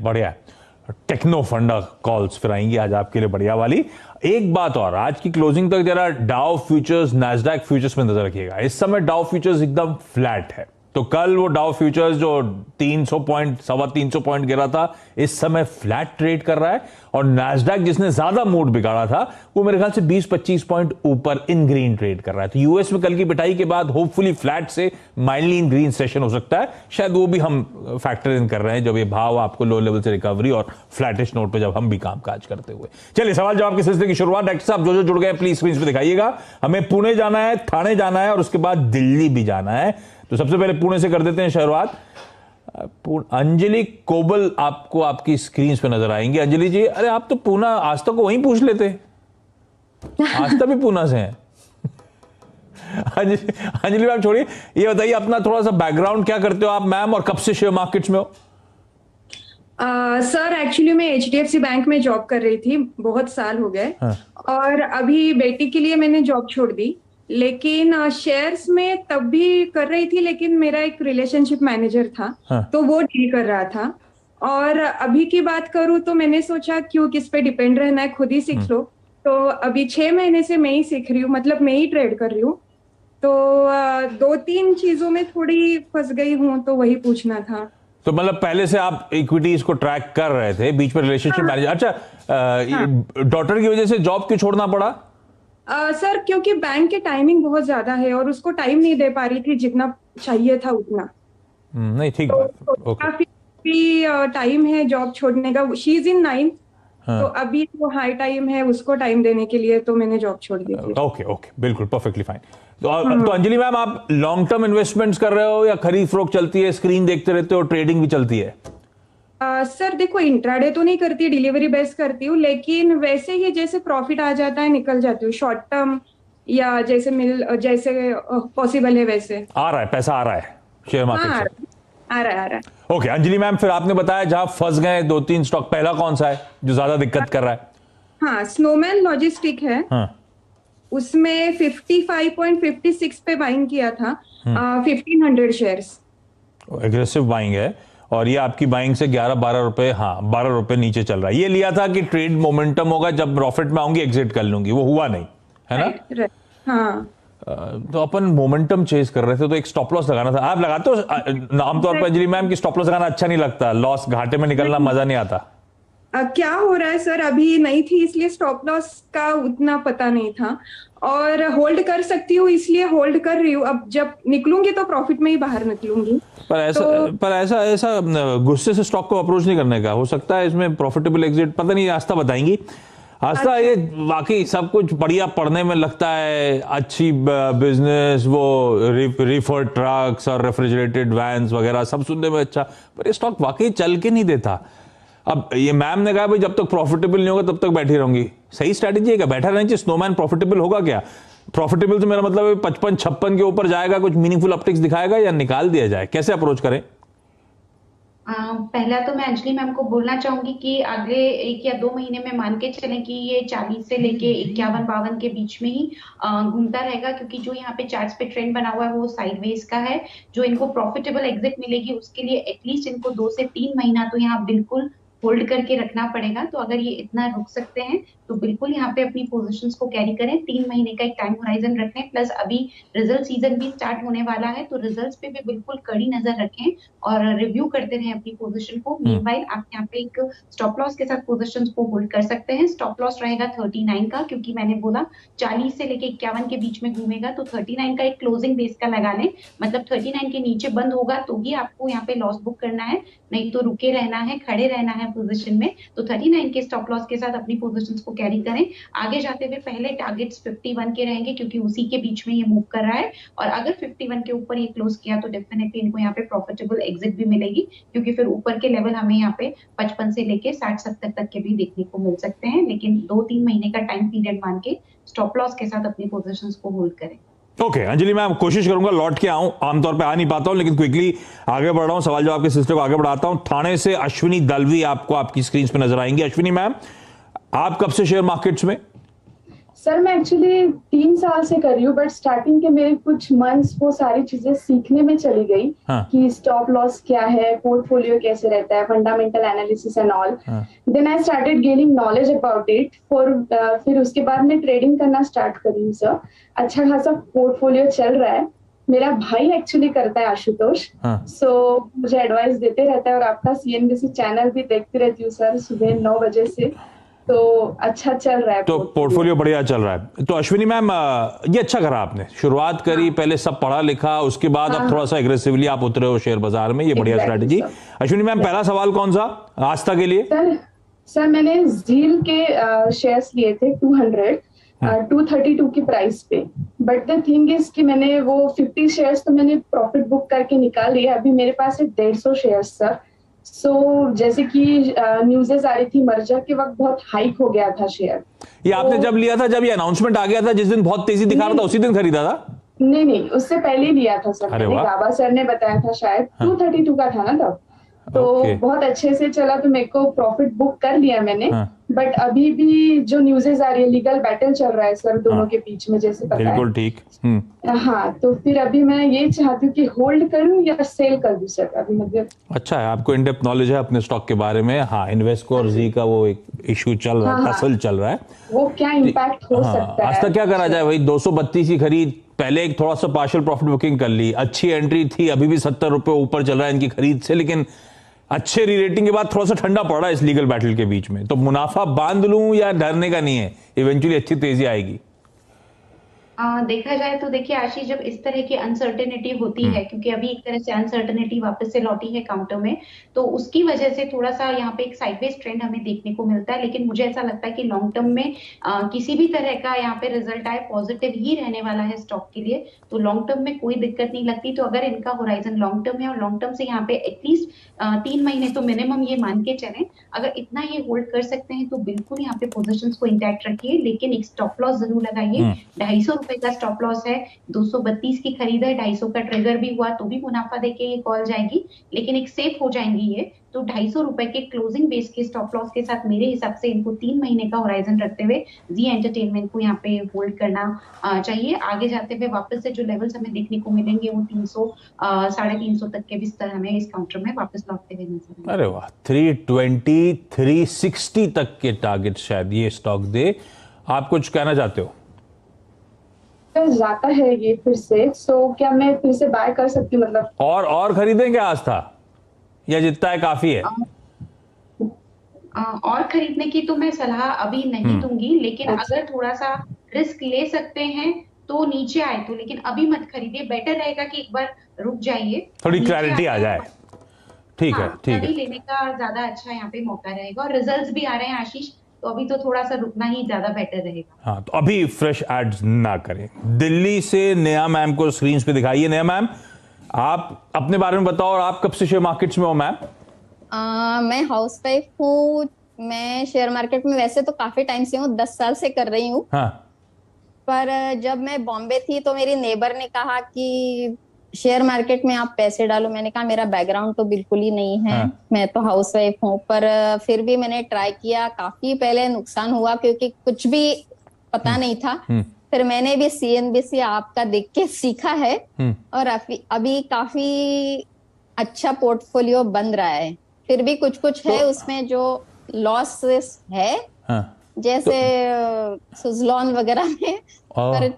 बढ़िया। टेक्नो फंडा कॉल्स फिर आएंगी आज आपके लिए बढ़िया वाली। एक बात और, आज की क्लोजिंग तक जरा डाउ फ्यूचर्स नैस्डैक फ्यूचर्स में नजर रखिएगा। इस समय डाउ फ्यूचर्स एकदम फ्लैट है, तो कल वो डाउ फ्यूचर्स जो 300 पॉइंट 325 पॉइंट गिरा था, इस समय फ्लैट ट्रेड कर रहा है। और नैस्डैक जिसने ज्यादा मूड बिगाड़ा था, वो मेरे ख्याल से 20-25 पॉइंट ऊपर इन ग्रीन ट्रेड कर रहा है। तो यूएस में कल की पिटाई के बाद होपफुली फ्लैट से माइल्डली इन ग्रीन सेशन हो सकता है, शायद वो भी हम फैक्टर इन कर रहे हैं जब ये भाव आपको लो लेवल से रिकवरी और फ्लैटिश नोट पे जब हम भी कामकाज करते हुए। चलिए सवाल जवाब के सिलसिले की शुरुआत। डॉक्टर साहब जो जुड़ गए प्लीज स्क्रीन पे दिखाइएगा। हमें पुणे जाना है, थाने जाना है और उसके बाद दिल्ली भी जाना है। तो सबसे पहले पुणे से कर देते हैं शुरुआत। अंजलि कोबल आपको आपकी स्क्रीन पे नजर आएंगे। अंजलि जी, अरे आप तो पूना आज तक को वहीं पूछ लेते, आज तक भी पूना से हैं। अंजलि मैम छोड़िए, ये बताइए अपना थोड़ा सा बैकग्राउंड, क्या करते हो आप मैम और कब से शेयर मार्केट्स में हो? सर एक्चुअली मैं एचडीएफसी बैंक में जॉब कर रही थी, बहुत साल हो गए। हाँ। और अभी बेटी के लिए मैंने जॉब छोड़ दी, लेकिन शेयर्स में तब भी कर रही थी, लेकिन मेरा एक रिलेशनशिप मैनेजर था। हाँ। तो वो डील कर रहा था। और अभी की बात करूं तो मैंने सोचा क्यों किस पे डिपेंड रहना है, खुद ही सीख लो। तो अभी 6 महीने से मैं ही सीख रही हूँ, मतलब मैं ही ट्रेड कर रही हूँ। तो 2-3 चीजों में थोड़ी फंस गई हूँ, तो वही पूछना था। तो मतलब पहले से आप इक्विटीज को ट्रैक कर रहे थे, बीच में रिलेशनशिप मैनेजर। अच्छा, डॉटर की वजह से जॉब क्यों छोड़ना पड़ा? सर क्योंकि बैंक के टाइमिंग बहुत ज्यादा है और उसको टाइम नहीं दे पा रही थी जितना चाहिए था उतना। नहीं ठीक बात। ओके। काफी टाइम है जॉब छोड़ने का। She is in 9th। तो अभी वो हाई टाइम है उसको टाइम देने के लिए, तो मैंने जॉब छोड़ दी थी। ओके ओके, बिल्कुल परफेक्टली फाइन। तो अंजलि मैम, आप लॉन्ग टर्म इन्वेस्टमेंट्स कर रहे हो या खरीद फरोख्त चलती है, स्क्रीन देखते रहते हो, ट्रेडिंग भी चलती है? सर देखो, इंट्राडे तो नहीं करती, डिलीवरी बेस्ड करती हूँ, लेकिन वैसे ही जैसे प्रॉफिट आ जाता है निकल जाती हूँ, शॉर्ट टर्म या जैसे पॉसिबल है वैसे। आ रहा है पैसा, आ रहा है शेयर मार्केट से? आ रहा है। ओके अंजलि मैम, फिर आपने बताया जहां फंस गए 2-3 स्टॉक, पहला कौन सा है जो ज्यादा दिक्कत कर रहा है? हाँ, स्नोमैन लॉजिस्टिक है। हाँ। उसमें 55.56 पे बाइंग किया था, 1500 शेयर्स। एग्रेसिव बाइंग है और ये आपकी बाइंग से 11-12 रुपए, हाँ 12 रुपए नीचे चल रहा है। ये लिया था कि ट्रेड मोमेंटम होगा, जब प्रॉफिट में आऊंगी एग्जिट कर लूंगी, वो हुआ नहीं है ना? हाँ। तो अपन मोमेंटम चेज कर रहे थे, तो एक स्टॉप लॉस लगाना था। आप लगाते हो आमतौर पर अंजलि मैम की स्टॉप लॉस लगाना अच्छा नहीं लगता, लॉस घाटे में निकलना मजा नहीं आता। क्या हो रहा है सर, अभी नहीं थी इसलिए स्टॉप लॉस का उतना पता नहीं था, और होल्ड कर सकती हूँ इसलिए होल्ड कर रही हूँ। अब जब निकलूंगी तो प्रॉफिट में ही बाहर निकलूंगी। पर ऐसा गुस्से से स्टॉक को अप्रोच नहीं करने का, हो सकता है इसमें प्रॉफिटेबल एग्जिट, पता नहीं आस्था बताएंगी। आस्था, ये वाकई सब कुछ बढ़िया पढ़ने में लगता है, अच्छी बिजनेस, वो रिफर ट्रक्स और रेफ्रिजरेटेड वैन्स वगैरह सब सुनने में अच्छा, पर ये स्टॉक वाकई चल के नहीं देता। अब ये मैम ने कहा भाई जब तक प्रॉफिटेबल नहीं होगा तब तक बैठी रहूंगी, सही स्ट्रैटेजी है क्या? बैठा रहना चाहिए? स्नोमैन प्रॉफिटेबल होगा क्या? प्रॉफिटेबल तो मेरा मतलब है 55-56 के ऊपर जाएगा, कुछ मीनिंगफुल अपटिक्स दिखाएगा या निकाल दिया जाए, कैसे अप्रोच करें? पहला तो मैं अंजलि मैम को बोलना चाहूंगी कि अगले 1 या 2 महीने में मान के चलें कि ये 40 से लेके 51-52 के बीच में ही घूमता रहेगा, क्योंकि जो यहाँ पे चार्ट्स पे ट्रेंड बना हुआ है वो साइडवेज का है। जो इनको प्रॉफिटेबल एग्जिट मिलेगी उसके लिए एटलीस्ट इनको 2 से 3 महीना तो यहाँ बिल्कुल होल्ड करके रखना पड़ेगा। तो अगर ये इतना रुक सकते हैं तो बिल्कुल यहाँ पे अपनी पोजीशंस को कैरी करें, 3 महीने का एक टाइम होराइजन रखें। प्लस अभी रिजल्ट सीजन भी स्टार्ट होने वाला है, तो रिजल्ट्स पे भी बिल्कुल कड़ी नजर रखें और रिव्यू करते रहें अपनी पोजीशन को। मीनवाइल आप यहाँ पे एक स्टॉप लॉस के साथ पोजीशंस को होल्ड कर सकते हैं। स्टॉप लॉस रहेगा 39 का, क्योंकि मैंने बोला 40 से लेके 51 के बीच में घूमेगा, तो 39 का एक क्लोजिंग बेस का लगा लें। मतलब 39 के नीचे बंद होगा तो ही आपको यहाँ पे लॉस बुक करना है, नहीं तो रुके रहना है, खड़े रहना है पोजीशन में। तो 39 के स्टॉप लॉस के साथ अपनी पोजीशंस को कैरी करें। आगे जाते हुए पहले टारगेट्स 51 के रहेंगे, क्योंकि उसी के बीच में ये मूव कर रहा है, और अगर 51 के ऊपर ये क्लोज किया तो डेफिनेटली इनको यहाँ पे प्रॉफिटेबल एग्जिट भी मिलेगी, क्योंकि फिर ऊपर के लेवल हमें यहाँ पे 55 से लेके 60-70 तक के भी देखने को मिल सकते हैं। लेकिन 2-3 महीने का टाइम पीरियड मान के स्टॉप लॉस के साथ अपनी पोजीशंस को होल्ड करें। ओके अंजलि मैम, कोशिश करूंगा लौट के आऊं, आमतौर पे आ नहीं पाता हूं, लेकिन क्विकली आगे बढ़ रहा हूं, सवाल जवाब के सिलसिले को आगे बढ़ाता हूं। थाने से अश्विनी दलवी आपको आपकी स्क्रीन पे नजर आएंगी। अश्विनी मैम, आप कब से शेयर मार्केट्स में? सर मैं एक्चुअली 3 साल से कर रही हूँ, बट स्टार्टिंग के मेरे कुछ मंथ्स वो सारी चीजें सीखने में चली गई हाँ। कि स्टॉप लॉस क्या है, पोर्टफोलियो कैसे रहता है, फंडामेंटल एनालिसिस एंड ऑल। हाँ। Then I started gaining knowledge about it फिर उसके बाद मैं ट्रेडिंग करना स्टार्ट करी हूँ सर। अच्छा खासा पोर्टफोलियो चल रहा है। मेरा भाई एक्चुअली करता है, आशुतोष। हाँ। सो मुझे एडवाइस देते रहता है, और आपका सीएनबीसी चैनल भी देखती रहती हूँ सर सुबह 9 बजे से। तो अच्छा चल रहा है तो पोर्टफोलियो बढ़िया चल रहा है। तो अश्विनी मैम, ये अच्छा करा आपने, शुरुआत करी, हाँ। पहले सब पढ़ा लिखा, उसके बाद अब हाँ, थोड़ा सा एग्रेसिवली आप उतरे हो शेयर बाजार में, ये बढ़िया Exactly, strategy. sir. Ashwini ma'am, पहला सवाल कौन सा आस्था के लिए? सर मैंने जील के शेयर्स लिए थे 200 232 की प्राइस पे। बट द थिंग इज कि मैंने वो 50 शेयर्स तो मैंने प्रॉफिट बुक करके निकाल लिया। अभी मेरे पास है 150 शेयर्स सर। सो जैसे कि न्यूज़ेस आ रही थी, मर्जर के वक्त बहुत हाइक हो गया था शेयर। ये आपने जब लिया था, जब ये अनाउंसमेंट आ गया था, जिस दिन बहुत तेजी दिखा रहा था, उसी दिन खरीदा था? नहीं, उससे पहले ही लिया था सर। अरे मैंने वाह। गाबा सर ने बताया था शायद। 232 का था ना तब। तो ओके। बहुत अच्छे से चला, तो मेरे को प्रॉफिट बुक कर लिया मैंने। हाँ। बट अभी भी जो न्यूज़ेस आ रही है, लीगल बैटल चल रहा है सर दोनों हाँ। के बीच में, जैसे पता है। बिल्कुल ठीक। हाँ, तो फिर अभी मैं ये चाहती हूँ कि होल्ड करूँ या सेल कर दूँ सर अभी मतलब। अच्छा है, आपको इन डेप्थ नॉलेज है अपने स्टॉक के बारे में। हाँ, इन्वेस्को और जी का वो एक इशू चल रहा है, हाँ। टसल चल रहा है। वो क्या इम्पैक्ट हो हाँ, सकता है। आज तक क्या करा जाए भाई, 232 की खरीद, पहले एक थोड़ा सा पार्शियल प्रॉफिट बुकिंग कर ली, अच्छी एंट्री थी, अभी भी 70 रुपए ऊपर चल रहा है इनकी खरीद से, लेकिन अच्छे रीरेटिंग के बाद थोड़ा सा ठंडा पड़ रहा है इस लीगल बैटल के बीच में। तो मुनाफा बांध लूं या डरने का नहीं है, इवेंचुअली अच्छी तेजी आएगी? देखा जाए तो देखिए आशीष, जब इस तरह की अनसर्टेनिटी होती है, क्योंकि अभी एक तरह से अनसर्टेनिटी वापस से लौटी है काउंटर में, तो उसकी वजह से थोड़ा सा यहाँ पे एक साइडवेज ट्रेंड हमें देखने को मिलता है। लेकिन मुझे ऐसा लगता है कि लॉन्ग टर्म में किसी भी तरह का यहाँ पे रिजल्ट आए, पॉजिटिव ही रहने वाला है स्टॉक के लिए। तो लॉन्ग टर्म में कोई दिक्कत नहीं लगती। तो अगर इनका होराइजन लॉन्ग टर्म है और लॉन्ग टर्म से यहाँ पे एटलीस्ट 3 महीने तो मिनिमम ये मान के चलें, अगर इतना ये होल्ड कर सकते हैं तो बिल्कुल यहाँ पे पोजिशन को इंटैक्ट रखिए। लेकिन एक स्टॉप लॉस जरूर लगाइए। 250 रुपए का स्टॉप लॉस है, 232 की खरीद है, 250 का ट्रिगर भी हुआ तो भी मुनाफा देके ये कॉल जाएगी, लेकिन एक सेफ हो जाएंगी ये। तो 250 रुपए के क्लोजिंग बेस के स्टॉप लॉस के साथ मेरे हिसाब से इनको 3 महीने का होराइजन रखते हुए जी एंटरटेनमेंट को यहाँ पे होल्ड करना चाहिए। आगे जाते हुए वापस से जो लेवल्स हमें देखने को मिलेंगे वो 300 350 तक के भी स्तर हमें इस काउंटर में वापस लौटते हुए नजर आएंगे। अरे वाह, 320 360 तक के टारगेट शायद ये स्टॉक दे। आप कुछ कहना चाहते हो? जाता है ये फिर से, सो क्या मैं फिर से बाय कर सकती हूँ मतलब? और खरीदें क्या आस्था, या जितना है काफी है? और खरीदने की तो मैं सलाह अभी नहीं दूंगी, लेकिन अगर थोड़ा सा रिस्क ले सकते हैं तो नीचे आए तो, लेकिन अभी मत खरीदिए। बेटर रहेगा कि एक बार रुक जाइए, थोड़ी क्लैरिटी आ जाए। ठीक है, ठीक है। तभी लेने का ज्यादा अच्छा यहाँ पे मौका रहेगा। और रिजल्ट्स भी आ रहे हैं आशीष, तो अभी तो थोड़ा सा रुकना ही ज्यादा बेटर रहेगा। हाँ, तो अभी फ्रेश एड्स ना करें। दिल्ली से नेहा मैम को स्क्रीन पे दिखाइए। नेहा मैम, आप अपने बारे में बताओ, और आप कब से शेयर मार्केट्स में हो मैम? मैं हाउस वाइफ हूँ। मैं शेयर मार्केट में वैसे तो काफी टाइम से हूँ, 10 साल से कर रही हूँ। हाँ। पर जब मैं बॉम्बे थी तो मेरी नेबर ने कहा कि शेयर मार्केट में आप पैसे डालो। मैंने कहा मेरा बैकग्राउंड तो बिल्कुल ही नहीं है। हाँ। मैं तो हाउस वाइफ हूँ। पर फिर भी मैंने ट्राई किया। काफी पहले नुकसान हुआ क्योंकि कुछ भी पता नहीं था। फिर मैंने भी सीएनबीसी आपका देख के सीखा है, और अभी काफी अच्छा पोर्टफोलियो बन रहा है। फिर भी कुछ कुछ है उसमें जो लॉसेस है। हाँ। जैसे सुजलॉन वगैरह में। पर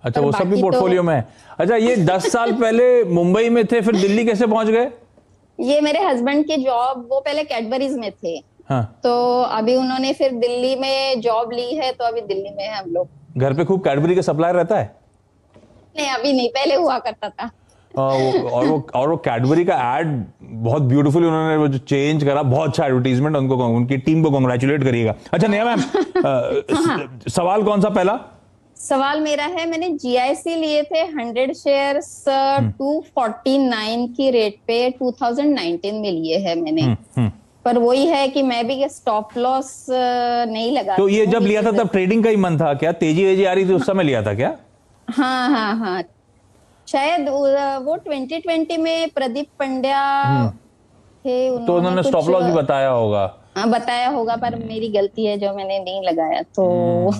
अच्छा, वो सब भी पोर्टफोलियो में है। अच्छा, ये 10 साल पहले मुंबई में थे, फिर दिल्ली कैसे पहुंच गए? ये मेरे हस्बैंड की जॉब, वो पहले कैडबरीज में थे। हाँ। तो अभी उन्होंने फिर दिल्ली में जॉब ली है, तो अभी दिल्ली में है हम लोग। घर पे खूब कैडबरी का सप्लायर रहता है? नहीं, अभी नहीं, पहले हुआ करता था। और वो कैडबरी का एड बहुत ब्यूटीफुल उन्होंने वो जो चेंज करा, बहुत अच्छा एडवर्टीजमेंट। उनको, उनकी टीम को कांग्रेचुलेट करिएगा। अच्छा नेहा मैम, सवाल कौन सा पहला? सवाल मेरा है, मैंने जीआईसी लिए थे 100 शेयर्स 249 की रेट पे 2019 में लिए है मैंने। पर वही है कि मैं भी स्टॉप लॉस नहीं लगा। तो ये जब लिया था तब ट्रेडिंग का ही मन था क्या? तेजी वेजी आ रही थी उस समय लिया था क्या? हाँ, शायद वो 2020 में प्रदीप पंड्या थे, तो उन्होंने स्टॉप लॉस भी बताया होगा। हाँ बताया होगा, पर मेरी गलती है जो मैंने नहीं लगाया, तो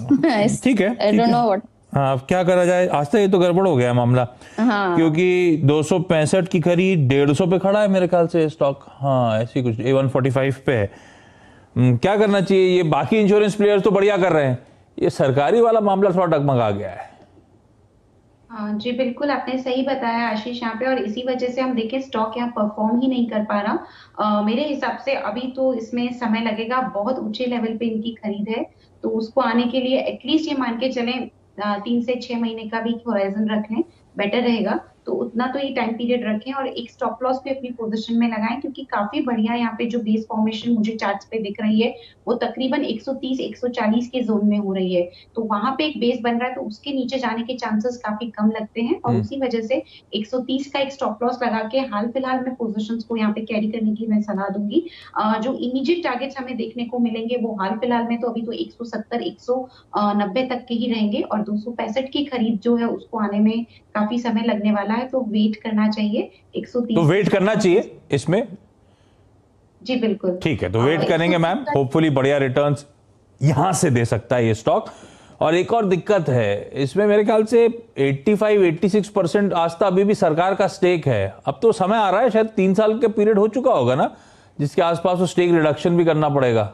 ठीक है, आई डोंट नो व्हाट। हाँ अब क्या करा जाए, आज तक ये तो गड़बड़ हो गया है मामला। हाँ क्योंकि 265 की खरीद 150 पे खड़ा है मेरे ख्याल से स्टॉक, हाँ ऐसी कुछ 145 पे है। क्या करना चाहिए? ये बाकी इंश्योरेंस प्लेयर्स तो बढ़िया कर रहे हैं, ये सरकारी वाला मामला थोड़ा डगमगा गया है। हाँ जी बिल्कुल, आपने सही बताया आशीष यहाँ पे, और इसी वजह से हम देखें स्टॉक यहाँ परफॉर्म ही नहीं कर पा रहा। मेरे हिसाब से अभी तो इसमें समय लगेगा, बहुत ऊंचे लेवल पे इनकी खरीद है, तो उसको आने के लिए एटलीस्ट ये मान के चलें 3 से 6 महीने का भी होराइजन रख लें, बेटर रहेगा। तो उतना तो ये टाइम पीरियड रखें और एक स्टॉप लॉस भी अपनी पोजीशन में लगाएं, क्योंकि काफी बढ़िया यहाँ पे जो बेस फॉर्मेशन मुझे चार्ट्स पे दिख रही है वो तकरीबन 130-140 के जोन में हो रही है, तो वहां पे एक बेस बन रहा है, तो उसके नीचे जाने के चांसेस काफी कम लगते हैं, और उसी वजह से 130 का एक स्टॉप लॉस लगा के हाल फिलहाल में पोजीशंस को यहाँ पे कैरी करने की मैं सलाह दूंगी। जो इमीडिएट टारगेट्स हमें देखने को मिलेंगे वो हाल फिलहाल में तो अभी तो 170-190 तक के ही रहेंगे, और 265 की खरीद जो है उसको आने में काफी समय लगने वाला है, तो वेट करना चाहिए 130। तो वेट करना चाहिए इसमें? जी बिल्कुल, ठीक है, तो वेट करेंगे मैम, होपफुली बढ़िया रिटर्न्स यहां से दे सकता है ये स्टॉक। और एक और दिक्कत है इसमें, मेरे ख्याल से 85-86% आस्था अभी भी सरकार का स्टेक है। अब तो समय आ रहा है, शायद 3 साल का पीरियड हो चुका होगा ना, जिसके आसपास वो स्टेक रिडक्शन भी करना पड़ेगा।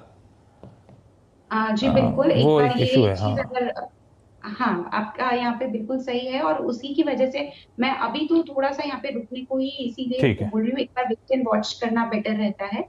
जी बिल्कुल, एक वो बार एक ये इशू है। चीज अगर, हाँ आपका यहाँ पे बिल्कुल सही है, और उसी की वजह से मैं अभी तो थोड़ा सा यहाँ पे रुकने को ही इसीलिए ठीक है। बोल रही हूँ, एक बार वेट एंड वॉच करना बेटर रहता है।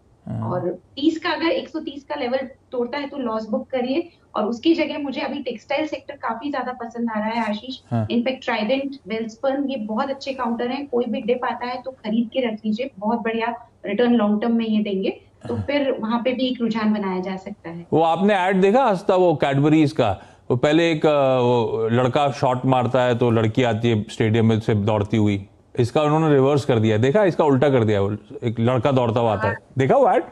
और 30 का, अगर 130 का लेवल तोड़ता है तो लॉस बुक करिए, और उसकी जगह मुझे अभी टेक्सटाइल सेक्टर काफी ज्यादा पसंद आ रहा है आशीष। हाँ। इनफैक्ट ट्राइडेंट, वेल्सपर्न, ये बहुत अच्छे काउंटर हैं, कोई भी डिप आता है तो खरीद के रख लीजिए, बहुत बढ़िया रिटर्न लॉन्ग टर्म में ये देंगे, तो फिर वहां पे भी एक रुझान बनाया जा सकता है। वो आपने ऐड देखा आस्था, वो कैडबरीज का, वो पहले एक वो लड़का शॉट मारता है तो लड़की आती है स्टेडियम में से दौड़ती हुई, इसका उन्होंने रिवर्स कर दिया, देखा? इसका उल्टा कर दिया, वो एक लड़का दौड़ता हुआ आता है, देखा वो ऐड?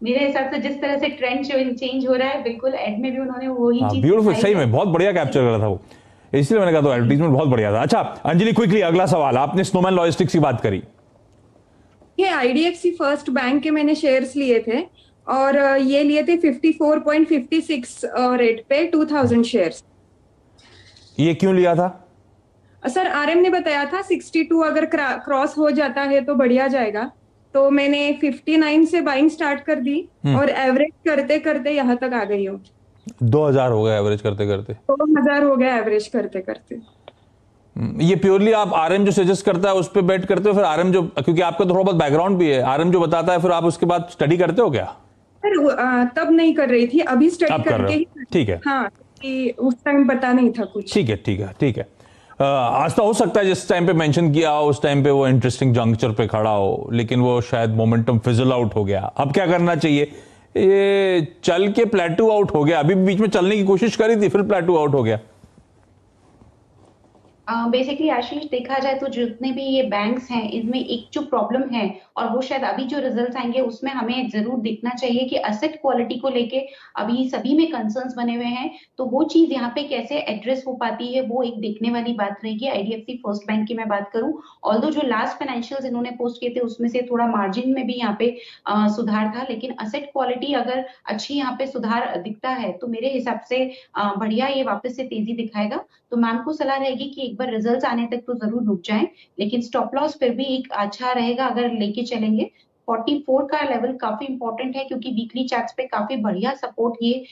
मेरे हिसाब से जिस तरह से ट्रेंड चेंज हो रहा है, बिल्कुल एड में भी उन्होंने वही चीज ब्यूटीफुल, दिखाई सही है। में बहुत बढ़िया कैप्चर कर रहा था वो, इसलिए मैंने कहा तो एडवर्टीजमेंट बहुत बढ़िया था। अच्छा अंजलि, क्विकली अगला सवाल, आपने स्नोमैन लॉजिस्टिक्स की बात करी। ये आईडीएफसी फर्स्ट बैंक के मैंने शेयर्स लिए थे, और ये लिए थे 54.56 रेट पे 2000 शेयर्स। ये क्यों लिया था? सर आरएम ने बताया था 62 अगर क्रॉस हो जाता है तो बढ़िया जाएगा, तो मैंने 59 से बाइंग स्टार्ट कर दी, और एवरेज करते करते यहाँ तक आ गई हूँ। 2000 हो गया एवरेज करते करते, 2000 हो गया एवरेज करते करते। ये प्योरली आप आरएम जो सजेस्ट करता है उस पर बेट करते हो, फिर आरएम जो, क्योंकि आपका थोड़ा बहुत बैकग्राउंड भी है, आरएम जो बताता है फिर आप उसके बाद स्टडी करते हो क्या? सर तब नहीं कर रही थी, अभी स्टडी अब कर करके रहे ही। हो, ठीक है। हाँ, कि उस टाइम पता नहीं था कुछ। ठीक है ठीक है ठीक है। आज तो हो सकता है जिस टाइम पे मेंशन किया हो उस टाइम पे वो इंटरेस्टिंग जंक्चर पे खड़ा हो, लेकिन वो शायद मोमेंटम फिजल आउट हो गया। अब क्या करना चाहिए? ये चल के प्लेटू आउट हो गया, अभी बीच में चलने की कोशिश करी थी, फिर प्लेटू आउट हो गया। बेसिकली आशीष, देखा जाए तो जितने भी ये बैंक्स हैं इनमें एक जो प्रॉब्लम है, और वो शायद अभी जो रिजल्ट्स आएंगे उसमें हमें जरूर देखना चाहिए कि असेट क्वालिटी को लेके अभी सभी में कंसर्न्स बने हुए हैं, तो वो चीज यहाँ पे कैसे एड्रेस हो पाती है वो एक देखने वाली बात रहेगी। आईडीएफसी फर्स्ट बैंक की मैं बात करूं, ऑल्दो जो लास्ट फाइनेंशियल्स इन्होंने पोस्ट किए थे उसमें से थोड़ा मार्जिन में भी यहाँ पे सुधार था, लेकिन असेट क्वालिटी अगर अच्छी यहाँ पे सुधार दिखता है तो मेरे हिसाब से बढ़िया ये वापस से तेजी दिखाएगा। तो मैम को सलाह रहेगी कि एक बार रिजल्ट्स आने तक तो जरूर रुक जाएं, लेकिन स्टॉप लॉस फिर भी एक अच्छा रहेगा अगर लेके चलेंगे। 44 का लेवल काफी इंपॉर्टेंट है, क्योंकि वीकली चार्ट्स पे काफी बढ़िया सपोर्ट ये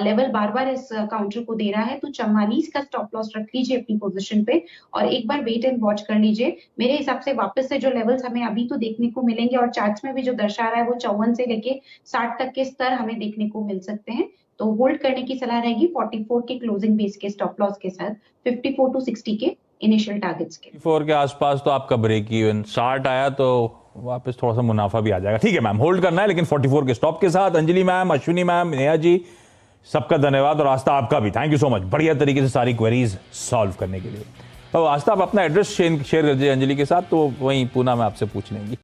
लेवल बार बार इस काउंटर को दे रहा है, तो 44 का स्टॉप लॉस रख लीजिए अपनी पोजीशन पे, और एक बार वेट एंड वॉच कर लीजिए। मेरे हिसाब से वापस से जो लेवल्स हमें अभी तो देखने को मिलेंगे, और चार्ट्स में भी जो दर्शा रहा है वो 54 से लेके 60 तक के स्तर हमें देखने को मिल सकते हैं, तो होल्ड करने की सलाह रहेगी 44 के क्लोजिंग बेस के स्टॉप लॉस के साथ, 54 to 60 के इनिशियल टारगेट्स के 4 के आसपास तो आपका ब्रेक इवन, 60 आया तो वापस थोड़ा सा मुनाफा भी आ जाएगा। ठीक है मैम, होल्ड करना है लेकिन 44 के स्टॉप के साथ। अंजलि मैम, अश्विनी मैम, नेहा जी, सबका धन्यवाद, और आस्था आपका भी थैंक यू सो मच, बढ़िया तरीके से सारी क्वेरीज सॉल्व करने के लिए। तो आस्था आप अपना एड्रेस शेयर कर दीजिए अंजलि के साथ, तो वहीं पूना में आपसे पूछ लेंगी।